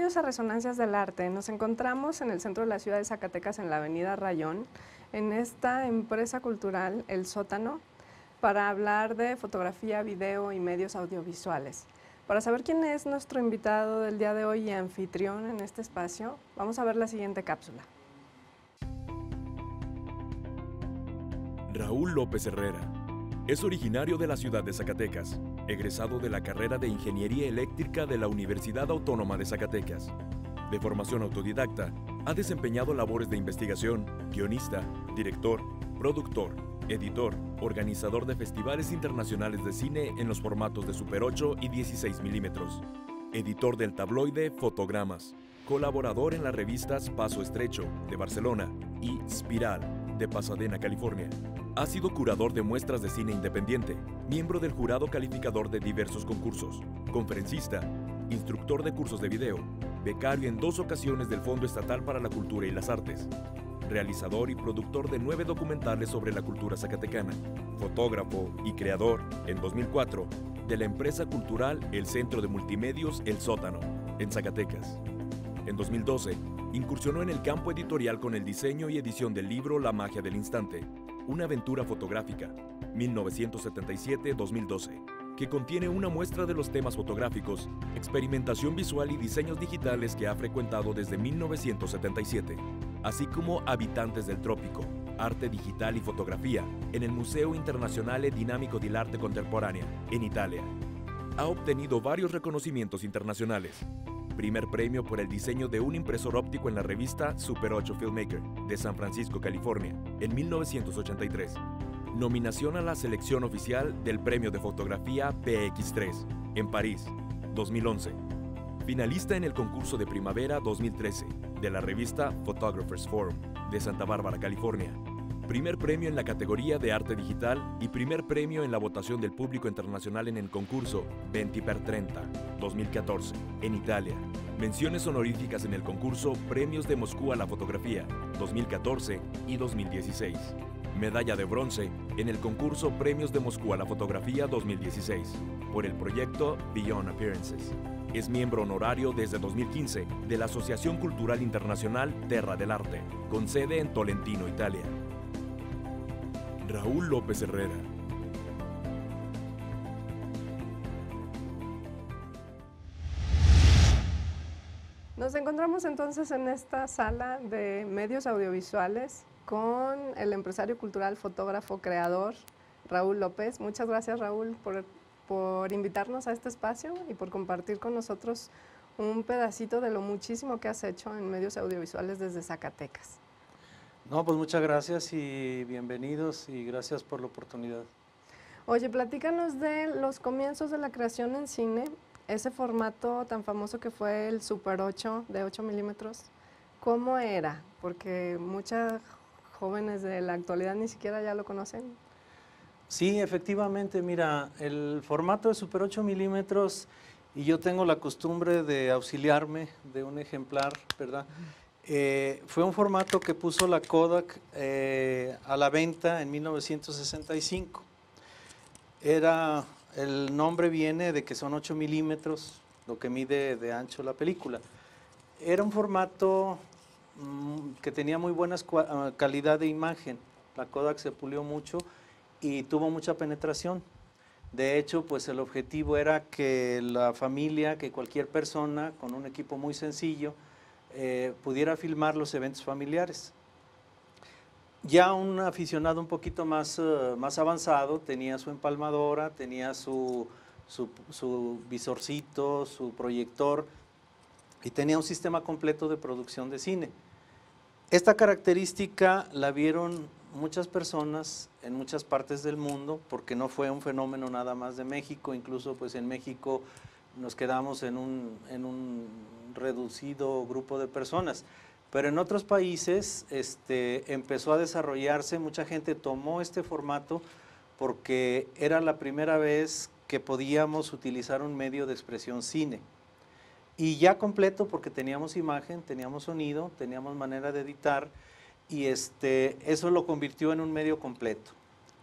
Bienvenidos a Resonancias del Arte. Nos encontramos en el centro de la ciudad de Zacatecas, en la avenida Rayón, en esta empresa cultural, El Sótano, para hablar de fotografía, video y medios audiovisuales. Para saber quién es nuestro invitado del día de hoy y anfitrión en este espacio, vamos a ver la siguiente cápsula. Raúl López Herrera es originario de la ciudad de Zacatecas, egresado de la carrera de Ingeniería Eléctrica de la Universidad Autónoma de Zacatecas. De formación autodidacta, ha desempeñado labores de investigación, guionista, director, productor, editor, organizador de festivales internacionales de cine en los formatos de Super 8 y 16 milímetros, editor del tabloide Fotogramas, colaborador en las revistas Paso Estrecho, de Barcelona, y Spiral, de Pasadena, California. Ha sido curador de muestras de cine independiente, miembro del jurado calificador de diversos concursos, conferencista, instructor de cursos de video, becario en 2 ocasiones del Fondo Estatal para la Cultura y las Artes, realizador y productor de 9 documentales sobre la cultura zacatecana, fotógrafo y creador, en 2004, de la empresa cultural El Centro de Multimedios El Sótano, en Zacatecas. En 2012, incursionó en el campo editorial con el diseño y edición del libro La magia del instante, una aventura fotográfica, 1977-2012, que contiene una muestra de los temas fotográficos, experimentación visual y diseños digitales que ha frecuentado desde 1977, así como Habitantes del Trópico, arte digital y fotografía, en el Museo Internazionale Dinamico dell'Arte Contemporanea, en Italia. Ha obtenido varios reconocimientos internacionales. Primer premio por el diseño de un impresor óptico en la revista Super 8 Filmmaker, de San Francisco, California, en 1983. Nominación a la selección oficial del Premio de Fotografía PX3, en París, 2011. Finalista en el concurso de primavera 2013, de la revista Photographers Forum, de Santa Bárbara, California. Primer premio en la categoría de arte digital y primer premio en la votación del público internacional en el concurso 20x30, 2014, en Italia. Menciones honoríficas en el concurso Premios de Moscú a la Fotografía, 2014 y 2016. Medalla de bronce en el concurso Premios de Moscú a la Fotografía 2016, por el proyecto Beyond Appearances. Es miembro honorario desde 2015 de la Asociación Cultural Internacional Terra del Arte, con sede en Tolentino, Italia. Raúl López Herrera. Nos encontramos entonces en esta sala de medios audiovisuales con el empresario cultural, fotógrafo, creador, Raúl López. Muchas gracias, Raúl, por invitarnos a este espacio y por compartir con nosotros un pedacito de lo muchísimo que has hecho en medios audiovisuales desde Zacatecas. No, pues muchas gracias y bienvenidos y gracias por la oportunidad. Oye, platícanos de los comienzos de la creación en cine, ese formato tan famoso que fue el Super 8 de 8 milímetros. ¿Cómo era? Porque muchas jóvenes de la actualidad ni siquiera ya lo conocen. Sí, efectivamente, mira, el formato de Super 8 milímetros, y yo tengo la costumbre de auxiliarme de un ejemplar, ¿verdad? Fue un formato que puso la Kodak a la venta en 1965. El nombre viene de que son 8 milímetros, lo que mide de ancho la película. Era un formato que tenía muy buena calidad de imagen. La Kodak se pulió mucho y tuvo mucha penetración. De hecho, pues el objetivo era que la familia, que cualquier persona con un equipo muy sencillo, pudiera filmar los eventos familiares. Ya un aficionado un poquito más avanzado tenía su empalmadora, tenía su visorcito, su proyector y tenía un sistema completo de producción de cine. Esta característica la vieron muchas personas en muchas partes del mundo, porque no fue un fenómeno nada más de México. Incluso pues en México nos quedamos en un reducido grupo de personas, pero en otros países empezó a desarrollarse. Mucha gente tomó este formato porque era la primera vez que podíamos utilizar un medio de expresión cine, y ya completo, porque teníamos imagen, teníamos sonido, teníamos manera de editar, y eso lo convirtió en un medio completo.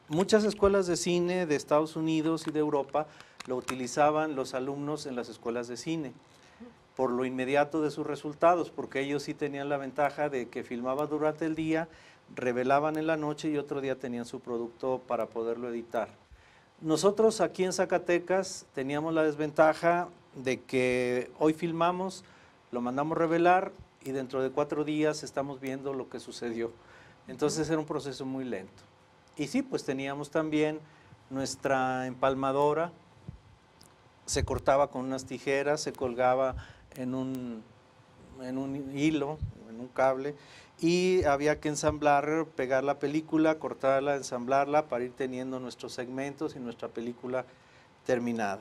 Muchas escuelas de cine de Estados Unidos y de Europa lo utilizaban los alumnos en las escuelas de cine. por lo inmediato de sus resultados, porque ellos sí tenían la ventaja de que filmaban durante el día, revelaban en la noche y otro día tenían su producto para poderlo editar. Nosotros aquí en Zacatecas teníamos la desventaja de que hoy filmamos, lo mandamos revelar y dentro de 4 días estamos viendo lo que sucedió. Entonces era un proceso muy lento. Y sí, pues teníamos también nuestra empalmadora, se cortaba con unas tijeras, se colgaba en un hilo, en un cable, y había que ensamblar, pegar la película, cortarla, ensamblarla para ir teniendo nuestros segmentos y nuestra película terminada.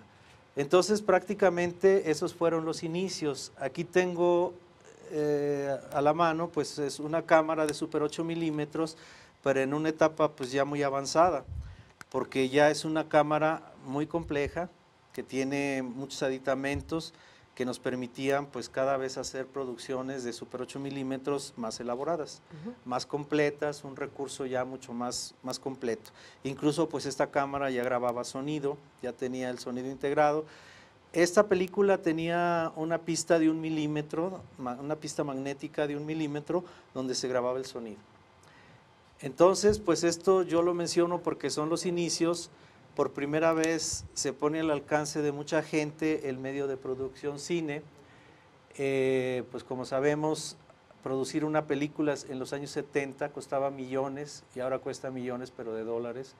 Entonces prácticamente esos fueron los inicios. Aquí tengo a la mano, pues es una cámara de Super 8 milímetros, pero en una etapa pues ya muy avanzada, porque ya es una cámara muy compleja, que tiene muchos aditamentos que nos permitían pues cada vez hacer producciones de Super 8 milímetros más elaboradas, más completas, un recurso ya mucho más completo. Incluso pues esta cámara ya grababa sonido, ya tenía el sonido integrado. Esta película tenía una pista de 1 milímetro, una pista magnética de 1 milímetro donde se grababa el sonido. Entonces pues esto yo lo menciono porque son los inicios. Por primera vez se pone al alcance de mucha gente el medio de producción cine. Pues como sabemos, producir una película en los años 70 costaba millones y ahora cuesta millones, pero de dólares.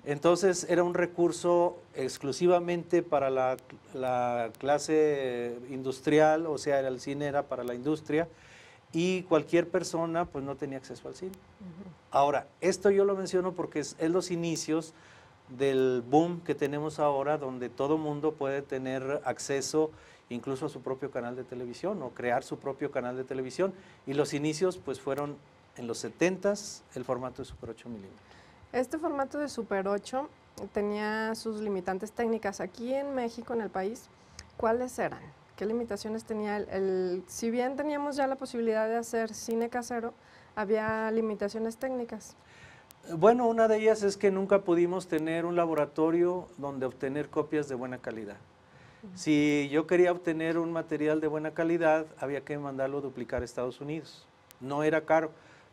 Entonces era un recurso exclusivamente para la clase industrial, o sea, el cine era para la industria y cualquier persona pues no tenía acceso al cine. Ahora, esto yo lo menciono porque es los inicios del boom que tenemos ahora, donde todo mundo puede tener acceso incluso a su propio canal de televisión o crear su propio canal de televisión, y los inicios pues fueron en los 70s el formato de Super 8 milímetros. Este formato de Super 8 tenía sus limitantes técnicas. Aquí en México, en el país, ¿cuáles eran? ¿Qué limitaciones tenía? Si bien teníamos ya la posibilidad de hacer cine casero, había limitaciones técnicas. Bueno, una de ellas es que nunca pudimos tener un laboratorio donde obtener copias de buena calidad. Si yo quería obtener un material de buena calidad, había que mandarlo a duplicar a Estados Unidos. No era caro,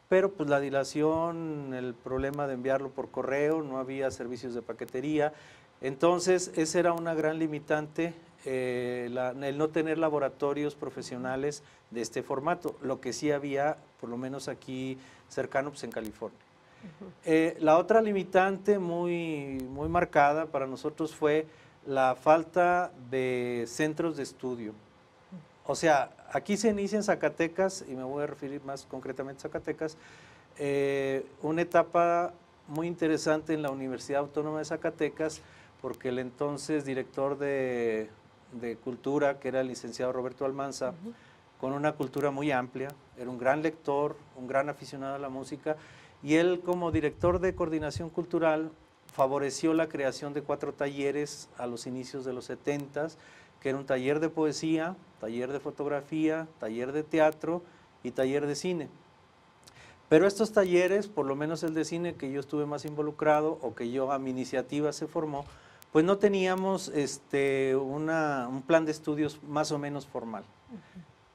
pero pues la dilación, el problema de enviarlo por correo, no había servicios de paquetería. Entonces, esa era una gran limitante, el no tener laboratorios profesionales de este formato. Lo que sí había, por lo menos aquí cercano, pues en California. La otra limitante muy marcada para nosotros fue la falta de centros de estudio. O sea, aquí se inicia en Zacatecas, y me voy a referir más concretamente a Zacatecas, una etapa muy interesante en la Universidad Autónoma de Zacatecas, porque el entonces director de Cultura, que era el licenciado Roberto Almanza, con una cultura muy amplia, era un gran lector, un gran aficionado a la música, y él como director de coordinación cultural favoreció la creación de 4 talleres a los inicios de los 70s, que era un taller de poesía, taller de fotografía, taller de teatro y taller de cine. Pero estos talleres, por lo menos el de cine que yo estuve más involucrado o que yo a mi iniciativa se formó, pues no teníamos un plan de estudios más o menos formal.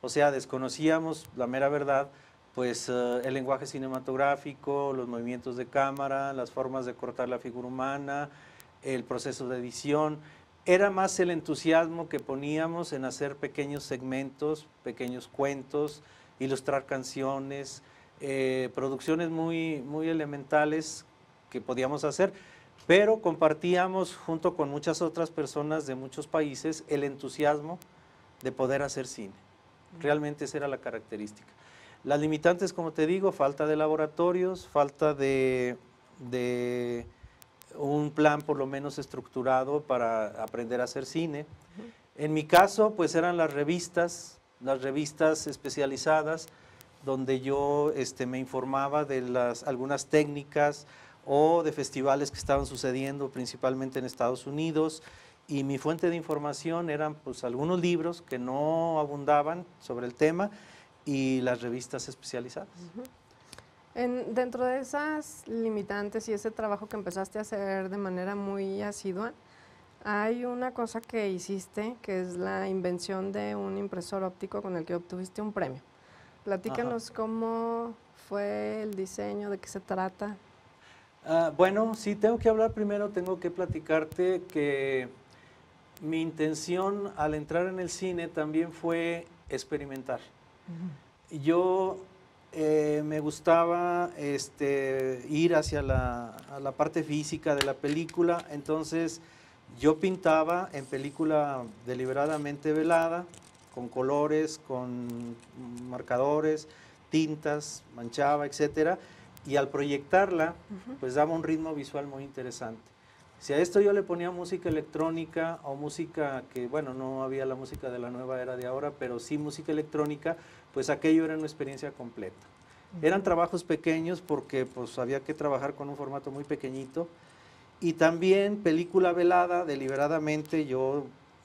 O sea, desconocíamos, la mera verdad, pues el lenguaje cinematográfico, los movimientos de cámara, las formas de cortar la figura humana, el proceso de edición. Era más el entusiasmo que poníamos en hacer pequeños segmentos, pequeños cuentos, ilustrar canciones, producciones muy elementales que podíamos hacer, pero compartíamos junto con muchas otras personas de muchos países el entusiasmo de poder hacer cine. Realmente esa era la característica. Las limitantes, como te digo, falta de laboratorios, falta de un plan por lo menos estructurado para aprender a hacer cine. En mi caso, pues eran las revistas especializadas, donde yo me informaba de algunas técnicas o de festivales que estaban sucediendo principalmente en Estados Unidos, y mi fuente de información eran pues algunos libros que no abundaban sobre el tema y las revistas especializadas. Dentro de esas limitantes y ese trabajo que empezaste a hacer de manera muy asidua, Hay una cosa que hiciste, que es la invención de un impresor óptico con el que obtuviste un premio. Platícanos cómo fue el diseño, de qué se trata. Bueno, sí, tengo que hablar primero, tengo que platicarte que mi intención al entrar en el cine también fue experimentar. Yo me gustaba ir hacia a la parte física de la película, entonces yo pintaba en película deliberadamente velada, con colores, con marcadores, tintas, manchaba, etcétera, y al proyectarla, pues daba un ritmo visual muy interesante. Si a esto yo le ponía música electrónica o música que, bueno, no había la música de la nueva era de ahora, pero sí música electrónica, pues aquello era una experiencia completa. Eran trabajos pequeños porque pues había que trabajar con un formato muy pequeñito, y también película velada, deliberadamente yo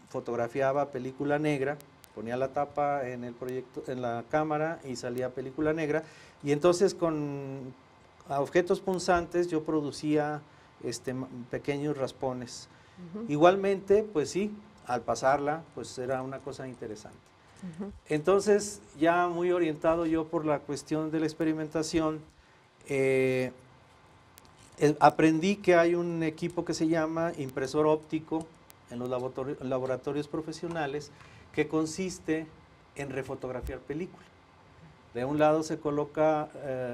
fotografiaba película negra, ponía la tapa en el proyecto, en la cámara y salía película negra, y entonces con objetos punzantes yo producía pequeños raspones. Igualmente, pues sí, al pasarla, pues era una cosa interesante. Entonces, ya muy orientado yo por la cuestión de la experimentación, aprendí que hay un equipo que se llama impresor óptico en los laboratorios profesionales, que consiste en refotografiar película. De un lado se coloca,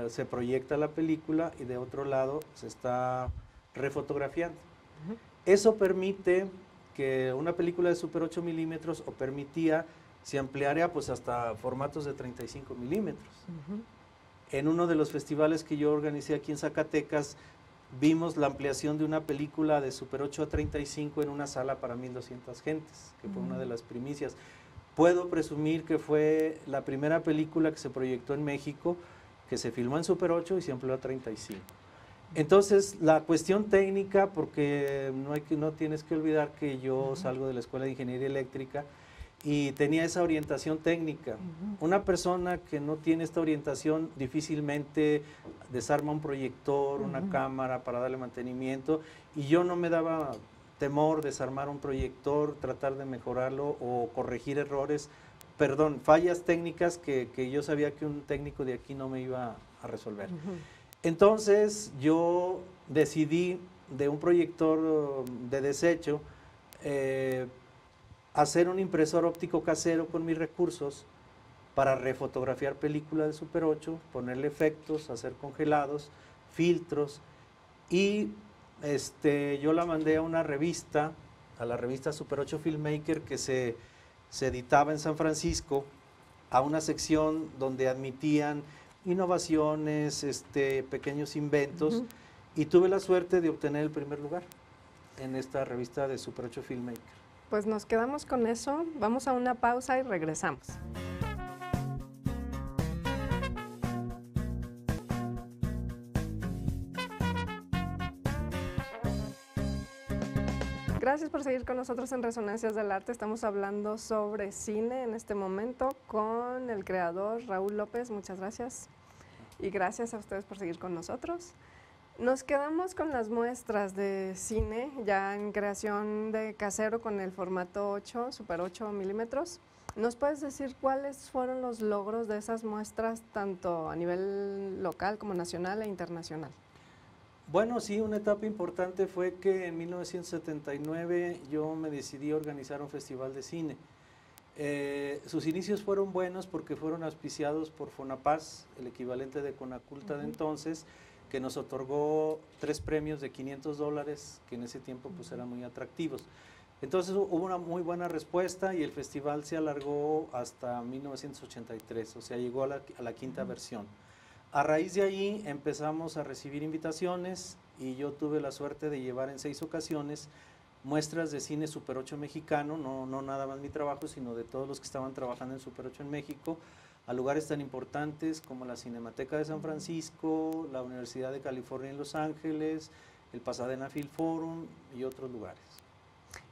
se proyecta la película, y de otro lado se está refotografiando. Eso permite que una película de Super 8 milímetros, o permitía, se ampliaría pues hasta formatos de 35 milímetros. En uno de los festivales que yo organicé aquí en Zacatecas, vimos la ampliación de una película de Super 8 a 35 en una sala para 1200 gentes, que fue una de las primicias. Puedo presumir que fue la primera película que se proyectó en México, que se filmó en Super 8 y se amplió a 35. Entonces, la cuestión técnica, porque no tienes que olvidar que yo salgo de la Escuela de Ingeniería Eléctrica y tenía esa orientación técnica. Una persona que no tiene esta orientación difícilmente desarma un proyector, una cámara para darle mantenimiento, y yo no me daba temor desarmar un proyector, tratar de mejorarlo o corregir errores, fallas técnicas que yo sabía que un técnico de aquí no me iba a resolver. Entonces yo decidí de un proyector de desecho hacer un impresor óptico casero con mis recursos para refotografiar películas de Super 8, ponerle efectos, hacer congelados, filtros, y yo la mandé a una revista, a la revista Super 8 Filmmaker, que se editaba en San Francisco, a una sección donde admitían innovaciones, pequeños inventos, y tuve la suerte de obtener el primer lugar en esta revista de Super 8 Filmmaker. Pues nos quedamos con eso, vamos a una pausa y regresamos. Gracias por seguir con nosotros en Resonancias del Arte. Estamos hablando sobre cine en este momento con el creador Raúl López. Muchas gracias. Y gracias a ustedes por seguir con nosotros. Nos quedamos con las muestras de cine, ya en creación de casero con el formato 8, Super 8 milímetros. ¿Nos puedes decir cuáles fueron los logros de esas muestras, tanto a nivel local como nacional e internacional? Bueno, sí, una etapa importante fue que en 1979 yo me decidí a organizar un festival de cine. Sus inicios fueron buenos porque fueron auspiciados por Fonapaz, el equivalente de Conaculta de entonces, que nos otorgó 3 premios de $500, que en ese tiempo pues eran muy atractivos. Entonces hubo una muy buena respuesta y el festival se alargó hasta 1983, o sea, llegó a la quinta versión. A raíz de ahí empezamos a recibir invitaciones y yo tuve la suerte de llevar en 6 ocasiones muestras de cine Super 8 mexicano, no nada más mi trabajo, sino de todos los que estaban trabajando en Super 8 en México, a lugares tan importantes como la Cinemateca de San Francisco, la Universidad de California en Los Ángeles, el Pasadena Film Forum y otros lugares.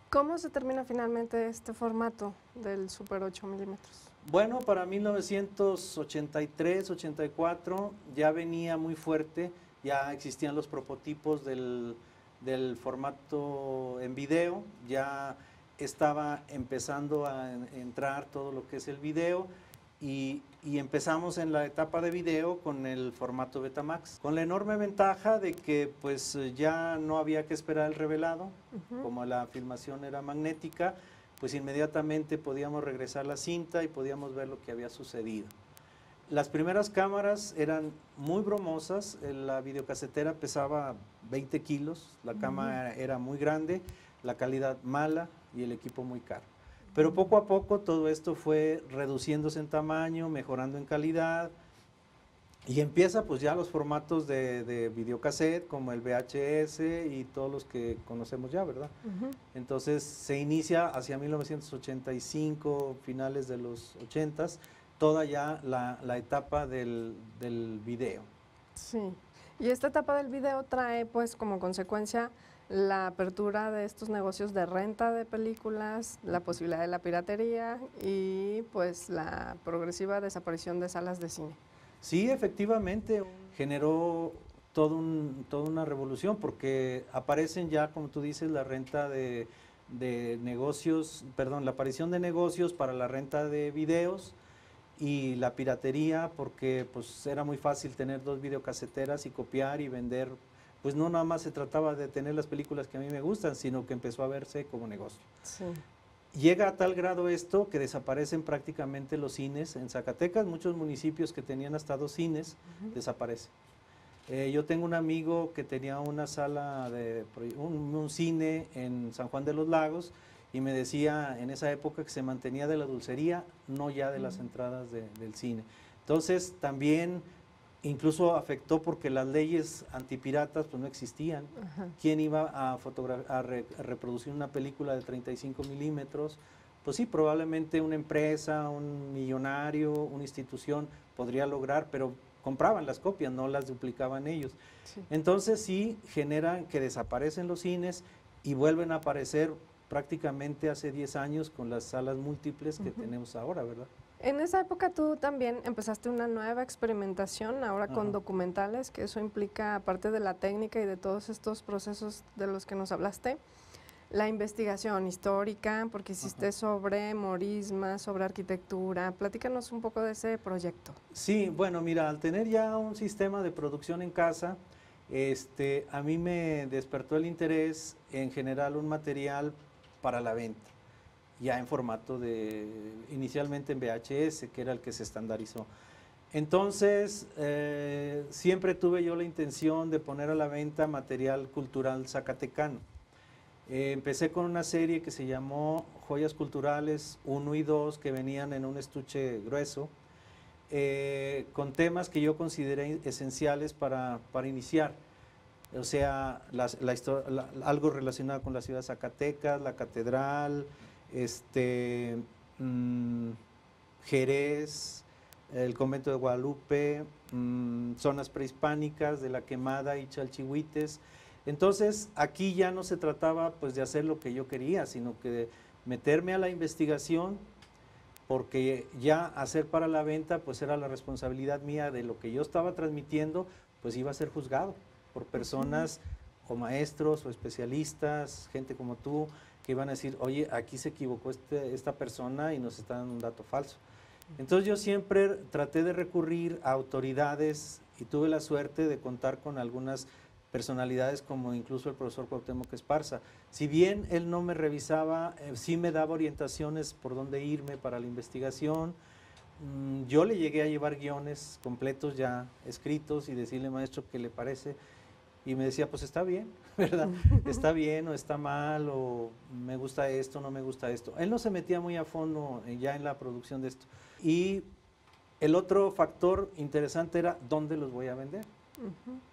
¿Cómo se termina finalmente este formato del Super 8 milímetros? Bueno, para 1983, 84 ya venía muy fuerte, ya existían los prototipos del del formato en video, ya estaba empezando a entrar todo lo que es el video y empezamos en la etapa de video con el formato Betamax, con la enorme ventaja de que pues ya no había que esperar el revelado, como la filmación era magnética, pues inmediatamente podíamos regresar la cinta y podíamos ver lo que había sucedido. Las primeras cámaras eran muy bromosas, la videocasetera pesaba 20 kilos, la cámara era muy grande, la calidad mala y el equipo muy caro. Pero poco a poco todo esto fue reduciéndose en tamaño, mejorando en calidad y empieza pues ya los formatos de videocassette como el VHS y todos los que conocemos ya, ¿verdad? Entonces se inicia hacia 1985, finales de los 80s, toda ya la etapa del video. Sí, y esta etapa del video trae pues como consecuencia la apertura de estos negocios de renta de películas, la posibilidad de la piratería y pues la progresiva desaparición de salas de cine. Sí, efectivamente, generó toda una revolución porque aparecen ya, como tú dices, la renta de negocios, perdón, la aparición de negocios para la renta de videos y la piratería porque pues era muy fácil tener 2 videocaseteras y copiar y vender. Pues no nada más se trataba de tener las películas que a mí me gustan, sino que empezó a verse como negocio. Sí. Llega a tal grado esto que desaparecen prácticamente los cines. En Zacatecas, muchos municipios que tenían hasta 2 cines desaparecen. Yo tengo un amigo que tenía una sala, un cine en San Juan de los Lagos y me decía en esa época que se mantenía de la dulcería, no ya de las entradas del cine. Entonces también incluso afectó porque las leyes antipiratas pues no existían. ¿Quién iba a reproducir una película de 35 milímetros? Pues sí, probablemente una empresa, un millonario, una institución podría lograr, pero compraban las copias, no las duplicaban ellos. Sí. Entonces sí generan que desaparecen los cines y vuelven a aparecer prácticamente hace 10 años con las salas múltiples que tenemos ahora, ¿verdad? En esa época tú también empezaste una nueva experimentación, ahora con documentales, que eso implica, aparte de la técnica y de todos estos procesos de los que nos hablaste, la investigación histórica, porque hiciste sobre morisma, sobre arquitectura. Platícanos un poco de ese proyecto. Sí, bueno, mira, al tener ya un sistema de producción en casa, a mí me despertó el interés en generar un material para la venta, ya en formato inicialmente en VHS, que era el que se estandarizó. Entonces, siempre tuve yo la intención de poner a la venta material cultural zacatecano. Empecé con una serie que se llamó Joyas Culturales 1 y 2, que venían en un estuche grueso, con temas que yo consideré esenciales para iniciar. O sea, algo relacionado con la ciudad de Zacatecas, la catedral, Jerez, el convento de Guadalupe, zonas prehispánicas de la Quemada y Chalchihuites. Entonces, aquí ya no se trataba pues de hacer lo que yo quería, sino que de meterme a la investigación, porque ya hacer para la venta pues era la responsabilidad mía de lo que yo estaba transmitiendo, pues iba a ser juzgado por personas o maestros o especialistas, gente como tú, que iban a decir, oye, aquí se equivocó esta persona y nos está dando un dato falso. Entonces yo siempre traté de recurrir a autoridades y tuve la suerte de contar con algunas personalidades como incluso el profesor Cuauhtémoc Esparza. Si bien él no me revisaba, sí me daba orientaciones por dónde irme para la investigación. Yo le llegué a llevar guiones completos ya escritos y decirle, maestro, ¿qué le parece? Y me decía, pues está bien, ¿verdad? Está bien o está mal, o me gusta esto, no me gusta esto. Él no se metía muy a fondo ya en la producción de esto. Y el otro factor interesante era dónde los voy a vender.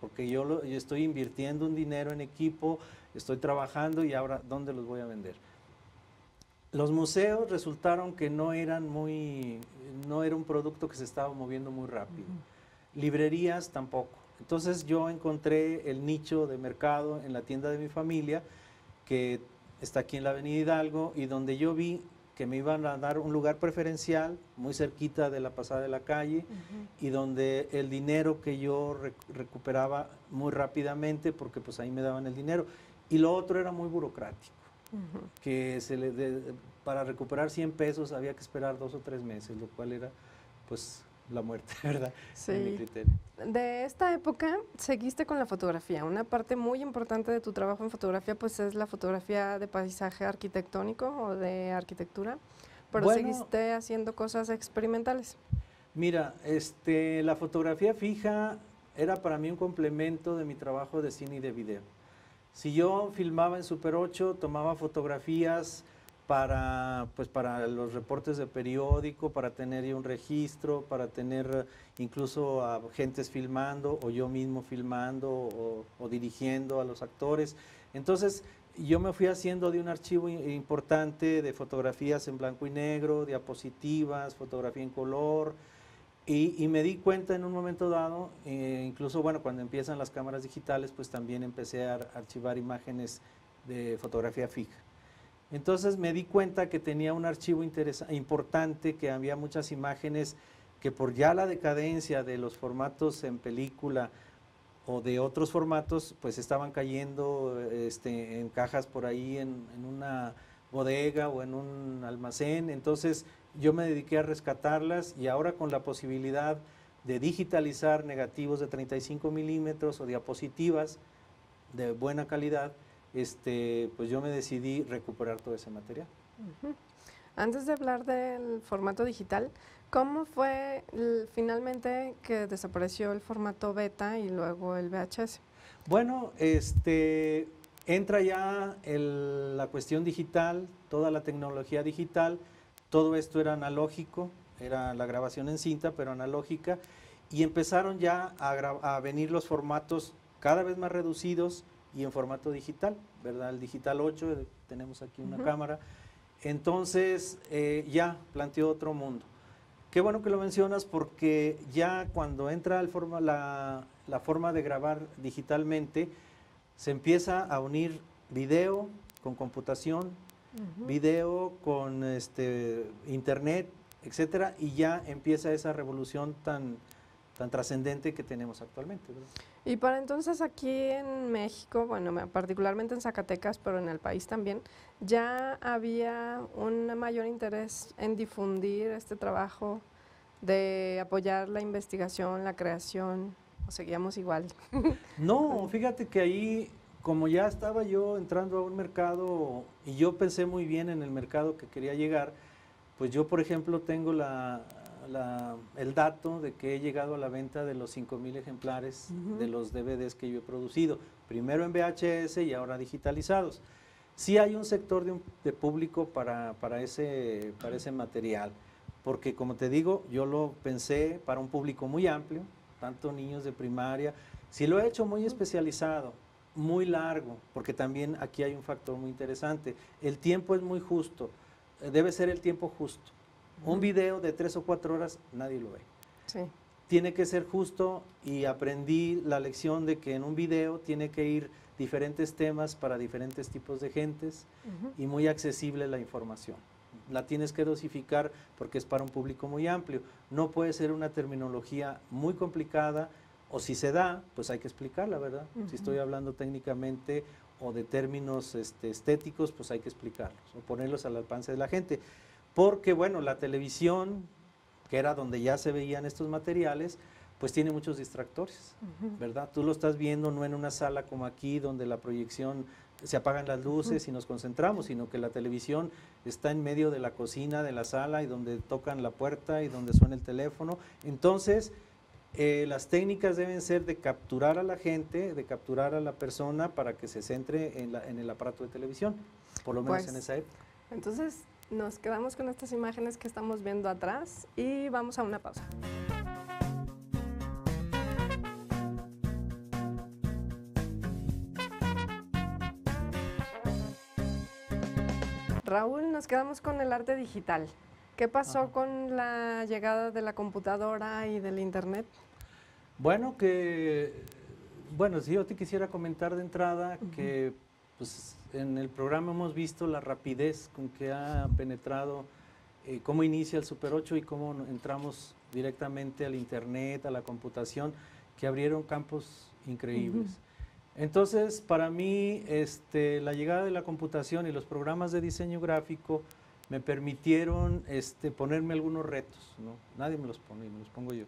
Porque yo estoy invirtiendo un dinero en equipo, estoy trabajando y ahora ¿dónde los voy a vender? Los museos resultaron que no era un producto que se estaba moviendo muy rápido. Librerías tampoco. Entonces yo encontré el nicho de mercado en la tienda de mi familia, que está aquí en la Avenida Hidalgo, y donde yo vi que me iban a dar un lugar preferencial muy cerquita de la pasada de la calle y donde el dinero que yo recuperaba muy rápidamente, porque pues ahí me daban el dinero. Y lo otro era muy burocrático, que para recuperar 100 pesos había que esperar 2 o 3 meses, lo cual era pues la muerte, ¿verdad? Sí. En mi criterio. De esta época seguiste con la fotografía. Una parte muy importante de tu trabajo en fotografía pues es la fotografía de paisaje arquitectónico o de arquitectura, pero Bueno, seguiste haciendo cosas experimentales. Mira, la fotografía fija era para mí un complemento de mi trabajo de cine y de video. Si yo filmaba en Super 8, tomaba fotografías para los reportes de periódico, para tener un registro, para tener incluso a gentes filmando o yo mismo filmando o dirigiendo a los actores. Entonces yo me fui haciendo de un archivo importante de fotografías en blanco y negro, diapositivas, fotografía en color, y me di cuenta en un momento dado, incluso bueno, cuando empiezan las cámaras digitales, pues también empecé a archivar imágenes de fotografía fija. Entonces me di cuenta que tenía un archivo importante, que había muchas imágenes que por ya la decadencia de los formatos en película o de otros formatos, pues estaban cayendo en cajas por ahí en una bodega o en un almacén. Entonces yo me dediqué a rescatarlas y ahora con la posibilidad de digitalizar negativos de 35 milímetros o diapositivas de buena calidad, pues yo me decidí recuperar todo ese material. Antes de hablar del formato digital, ¿cómo fue finalmente que desapareció el formato beta y luego el VHS? Bueno, entra ya la cuestión digital, toda la tecnología digital, todo esto era analógico, era la grabación en cinta, pero analógica, y empezaron ya a venir los formatos cada vez más reducidos y en formato digital, ¿verdad? El digital 8, tenemos aquí una cámara. Entonces ya planteó otro mundo. Qué bueno que lo mencionas porque ya cuando entra la forma de grabar digitalmente, se empieza a unir video con computación, video con internet, etcétera, y ya empieza esa revolución tan trascendente que tenemos actualmente, ¿verdad? Y para entonces aquí en México, bueno, particularmente en Zacatecas, pero en el país también, ¿ya había un mayor interés en difundir este trabajo de apoyar la investigación, la creación, o seguíamos igual? No, fíjate que ahí, como ya estaba yo entrando a un mercado y yo pensé muy bien en el mercado que quería llegar, pues yo, por ejemplo, tengo el dato de que he llegado a la venta de los 5,000 ejemplares de los DVDs que yo he producido, primero en VHS y ahora digitalizados. Sí hay un sector de público para ese material, porque como te digo, yo lo pensé para un público muy amplio, tanto niños de primaria, sí lo he hecho muy especializado, muy largo, porque también aquí hay un factor muy interesante, el tiempo es muy justo, debe ser el tiempo justo. Un video de 3 o 4 horas nadie lo ve. Sí. Tiene que ser justo y aprendí la lección de que en un video tiene que ir diferentes temas para diferentes tipos de gentes y muy accesible la información. La tienes que dosificar porque es para un público muy amplio. No puede ser una terminología muy complicada o si se da, pues hay que explicarla, ¿verdad? Si estoy hablando técnicamente o de términos estéticos, pues hay que explicarlos o ponerlos al alcance de la gente. Porque, bueno, la televisión, que era donde ya se veían estos materiales, pues tiene muchos distractores, ¿verdad? Tú lo estás viendo no en una sala como aquí, donde la proyección, se apagan las luces y nos concentramos, sino que la televisión está en medio de la cocina, de la sala, y donde tocan la puerta y donde suena el teléfono. Entonces, las técnicas deben ser de capturar a la gente, de capturar a la persona para que se centre en el aparato de televisión, por lo menos Pues, en esa época. Entonces, nos quedamos con estas imágenes que estamos viendo atrás y vamos a una pausa. Raúl, nos quedamos con el arte digital. ¿Qué pasó con la llegada de la computadora y del internet? Bueno, si yo te quisiera comentar de entrada que pues en el programa hemos visto la rapidez con que ha penetrado, cómo inicia el Super 8 y cómo entramos directamente al internet, a la computación, que abrieron campos increíbles. Entonces, para mí, la llegada de la computación y los programas de diseño gráfico me permitieron ponerme algunos retos, ¿no? Nadie me los pone, me los pongo yo.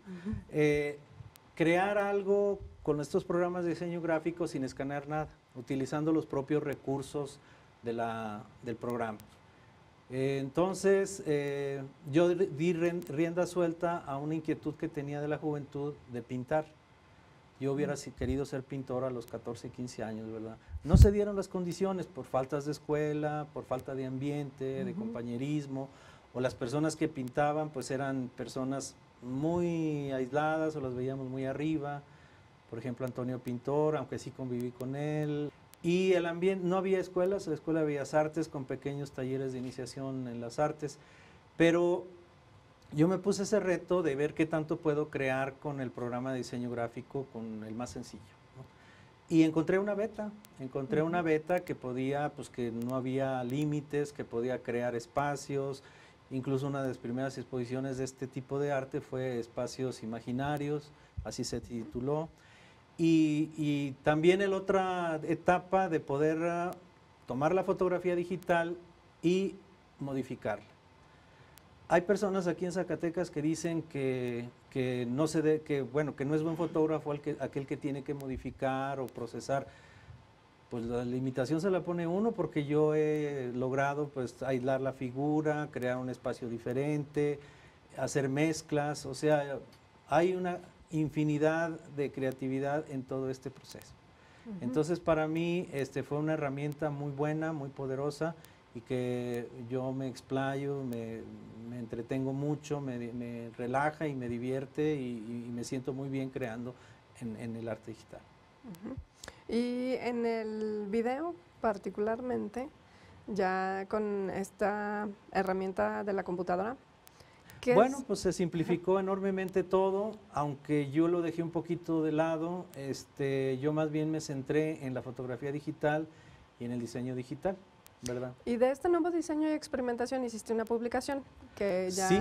Crear algo con estos programas de diseño gráfico sin escanear nada, utilizando los propios recursos del programa. Entonces, yo di rienda suelta a una inquietud que tenía de la juventud de pintar. Yo hubiera querido ser pintor a los 14, 15 años, ¿verdad? No se dieron las condiciones por faltas de escuela, por falta de ambiente, de compañerismo, o las personas que pintaban pues eran personas muy aisladas o las veíamos muy arriba. Por ejemplo, Antonio Pintor, aunque sí conviví con él. Y el ambiente, no había escuelas, la Escuela de Bellas Artes con pequeños talleres de iniciación en las artes, pero yo me puse ese reto de ver qué tanto puedo crear con el programa de diseño gráfico, con el más sencillo, ¿no? Y encontré una beta que podía, pues que no había límites, que podía crear espacios. Incluso una de las primeras exposiciones de este tipo de arte fue Espacios Imaginarios, así se tituló. Y también la otra etapa de poder tomar la fotografía digital y modificarla. Hay personas aquí en Zacatecas que dicen que no es buen fotógrafo aquel que tiene que modificar o procesar. Pues la limitación se la pone uno, porque yo he logrado pues aislar la figura, crear un espacio diferente, hacer mezclas, o sea, hay una infinidad de creatividad en todo este proceso. Entonces, para mí fue una herramienta muy buena, muy poderosa, y que yo me explayo, me entretengo mucho, me relaja y me divierte, y me siento muy bien creando en el arte digital. Y en el video particularmente, ya con esta herramienta de la computadora, bueno, pues se simplificó enormemente todo, aunque yo lo dejé un poquito de lado. Yo más bien me centré en la fotografía digital y en el diseño digital, ¿verdad? Y de este nuevo diseño y experimentación hiciste una publicación, que ya sí.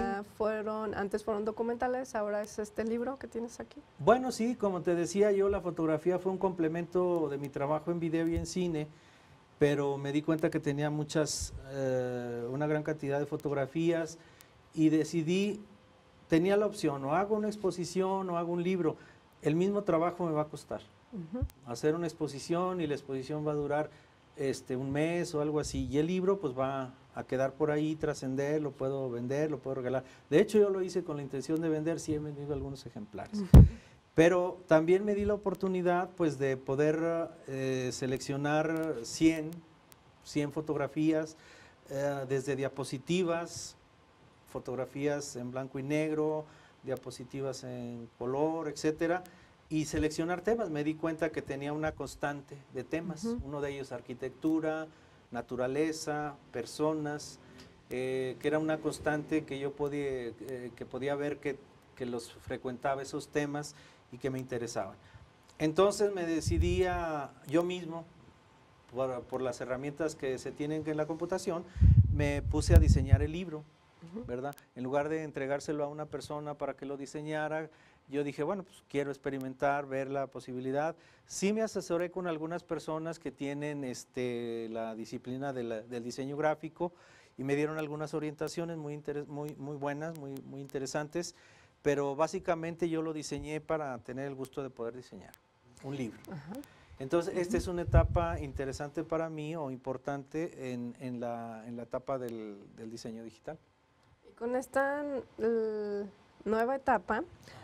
antes fueron documentales, ahora es este libro que tienes aquí. Bueno, sí, como te decía yo, la fotografía fue un complemento de mi trabajo en video y en cine, pero me di cuenta que tenía una gran cantidad de fotografías, y decidí, tenía la opción, o hago una exposición o hago un libro. El mismo trabajo me va a costar. Hacer una exposición, y la exposición va a durar un mes o algo así, y el libro pues va a quedar por ahí, trascender, lo puedo vender, lo puedo regalar. De hecho, yo lo hice con la intención de vender, sí he vendido algunos ejemplares. Pero también me di la oportunidad pues de poder seleccionar 100 fotografías, desde diapositivas, fotografías en blanco y negro, diapositivas en color, etcétera, y seleccionar temas. Me di cuenta que tenía una constante de temas, uno de ellos arquitectura, naturaleza, personas, que era una constante que yo podía ver que los frecuentaba esos temas y que me interesaban. Entonces me decidí yo mismo, por las herramientas que se tienen en la computación, me puse a diseñar el libro, ¿verdad? En lugar de entregárselo a una persona para que lo diseñara, yo dije, bueno, pues quiero experimentar, ver la posibilidad. Sí me asesoré con algunas personas que tienen la disciplina del diseño gráfico, y me dieron algunas orientaciones muy buenas, muy interesantes, pero básicamente yo lo diseñé para tener el gusto de poder diseñar un libro. Entonces, esta es una etapa interesante para mí, o importante en la etapa del diseño digital. Con esta nueva etapa,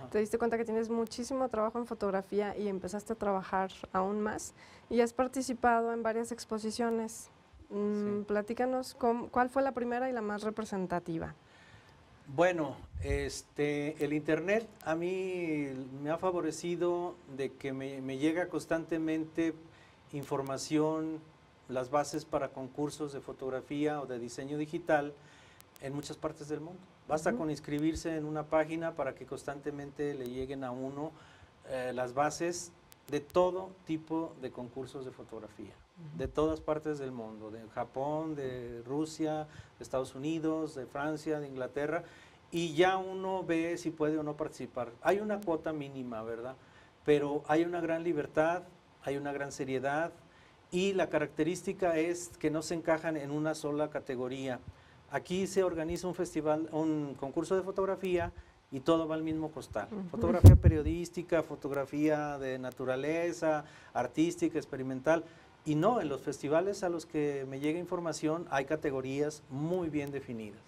te diste cuenta que tienes muchísimo trabajo en fotografía y empezaste a trabajar aún más, y has participado en varias exposiciones. Sí. Platícanos cuál fue la primera y la más representativa. Bueno, el internet a mí me ha favorecido de que me llega constantemente información, las bases para concursos de fotografía o de diseño digital en muchas partes del mundo. Basta con inscribirse en una página para que constantemente le lleguen a uno las bases de todo tipo de concursos de fotografía, de todas partes del mundo, de Japón, de Rusia, de Estados Unidos, de Francia, de Inglaterra, y ya uno ve si puede o no participar. Hay una cuota mínima, ¿verdad? Pero hay una gran libertad, hay una gran seriedad, y la característica es que no se encajan en una sola categoría. Aquí se organiza un festival, un concurso de fotografía, y todo va al mismo costal. Fotografía periodística, fotografía de naturaleza, artística, experimental. Y no, en los festivales a los que me llega información hay categorías muy bien definidas.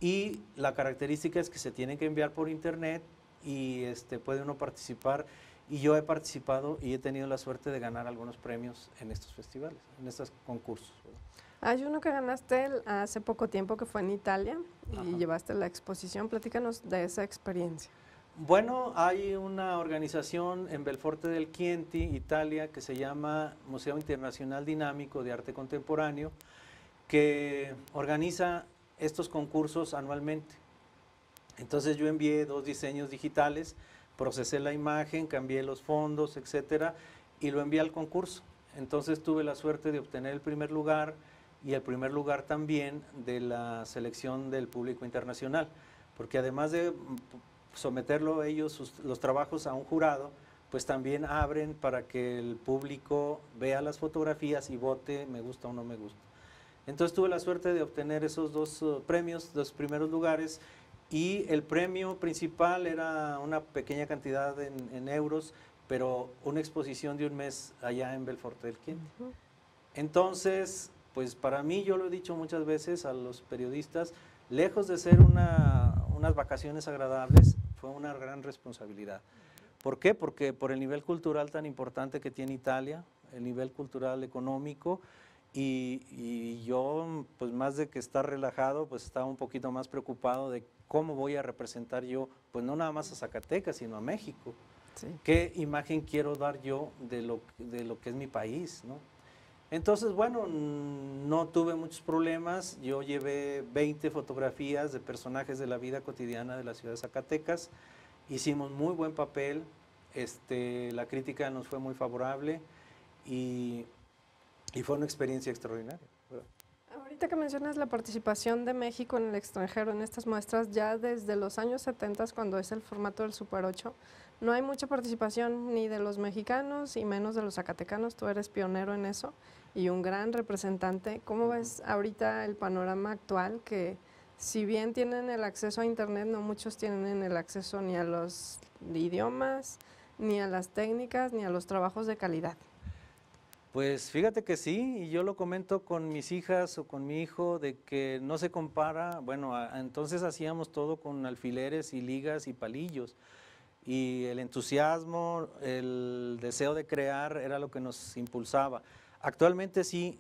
Y la característica es que se tienen que enviar por internet y puede uno participar. Y yo he participado y he tenido la suerte de ganar algunos premios en estos festivales, en estos concursos, ¿verdad? Hay uno que ganaste hace poco tiempo que fue en Italia y Ajá. llevaste la exposición. Platícanos de esa experiencia. Bueno, hay una organización en Belforte del Chianti, Italia, que se llama Museo Internacional Dinámico de Arte Contemporáneo, que organiza estos concursos anualmente. Entonces yo envié 2 diseños digitales, procesé la imagen, cambié los fondos, etcétera, y lo envié al concurso. Entonces tuve la suerte de obtener el primer lugar y el primer lugar también de la selección del público internacional, porque además de someterlo ellos, los trabajos a un jurado, pues también abren para que el público vea las fotografías y vote me gusta o no me gusta. Entonces tuve la suerte de obtener esos 2 premios, 2 primeros lugares, y el premio principal era una pequeña cantidad en euros, pero una exposición de un mes allá en Belforte del Chianti. Entonces, pues para mí, yo lo he dicho muchas veces a los periodistas, lejos de ser unas vacaciones agradables, fue una gran responsabilidad. ¿Por qué? Porque por el nivel cultural tan importante que tiene Italia, el nivel cultural económico, y yo, pues más de que estar relajado, pues estaba un poquito más preocupado de cómo voy a representar yo, pues no nada más a Zacatecas, sino a México. Sí. ¿Qué imagen quiero dar yo de lo que es mi país, ¿no? Entonces, bueno, no tuve muchos problemas. Yo llevé 20 fotografías de personajes de la vida cotidiana de la ciudad de Zacatecas. Hicimos muy buen papel, la crítica nos fue muy favorable y fue una experiencia extraordinaria, ¿verdad? Ahorita que mencionas la participación de México en el extranjero en estas muestras, ya desde los años 70, cuando es el formato del Super 8, no hay mucha participación ni de los mexicanos y menos de los zacatecanos. Tú eres pionero en eso y un gran representante. ¿Cómo ves ahorita el panorama actual? Que si bien tienen el acceso a internet, no muchos tienen el acceso ni a los idiomas, ni a las técnicas, ni a los trabajos de calidad. Pues fíjate que sí, y yo lo comento con mis hijas o con mi hijo, de que no se compara. Bueno, entonces hacíamos todo con alfileres y ligas y palillos, y el entusiasmo, el deseo de crear era lo que nos impulsaba. Actualmente sí,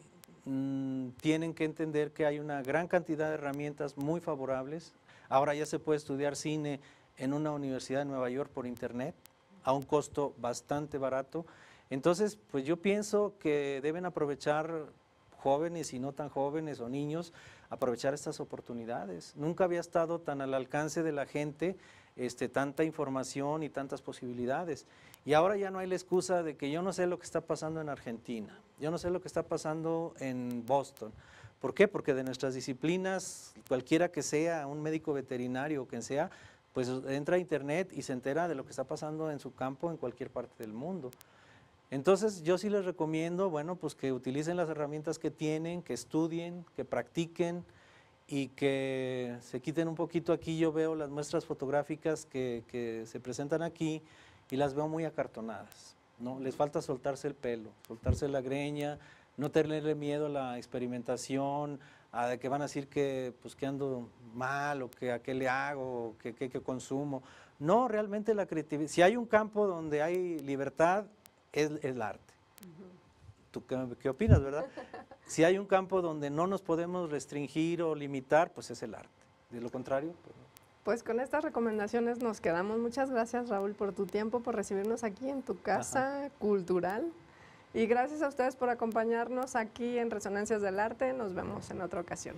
tienen que entender que hay una gran cantidad de herramientas muy favorables. Ahora ya se puede estudiar cine en una universidad de Nueva York por internet, a un costo bastante barato. Entonces, pues yo pienso que deben aprovechar jóvenes y no tan jóvenes o niños, aprovechar estas oportunidades. Nunca había estado tan al alcance de la gente tanta información y tantas posibilidades. Y ahora ya no hay la excusa de que yo no sé lo que está pasando en Argentina, yo no sé lo que está pasando en Boston. ¿Por qué? Porque de nuestras disciplinas, cualquiera que sea, un médico veterinario o quien sea, pues entra a internet y se entera de lo que está pasando en su campo en cualquier parte del mundo. Entonces yo sí les recomiendo, bueno, pues que utilicen las herramientas que tienen, que estudien, que practiquen y que se quiten un poquito. Aquí yo veo las muestras fotográficas que se presentan aquí y las veo muy acartonadas, ¿no? Les falta soltarse el pelo, soltarse la greña, no tenerle miedo a la experimentación, a que van a decir que, pues, que ando mal o que a qué le hago, o que consumo. No, realmente la creatividad, si hay un campo donde hay libertad, es el arte. ¿Tú qué opinas, verdad? Si hay un campo donde no nos podemos restringir o limitar, pues es el arte. De lo contrario, pues con estas recomendaciones nos quedamos. Muchas gracias, Raúl, por tu tiempo, por recibirnos aquí en tu casa cultural. Y gracias a ustedes por acompañarnos aquí en Resonancias del Arte. Nos vemos en otra ocasión.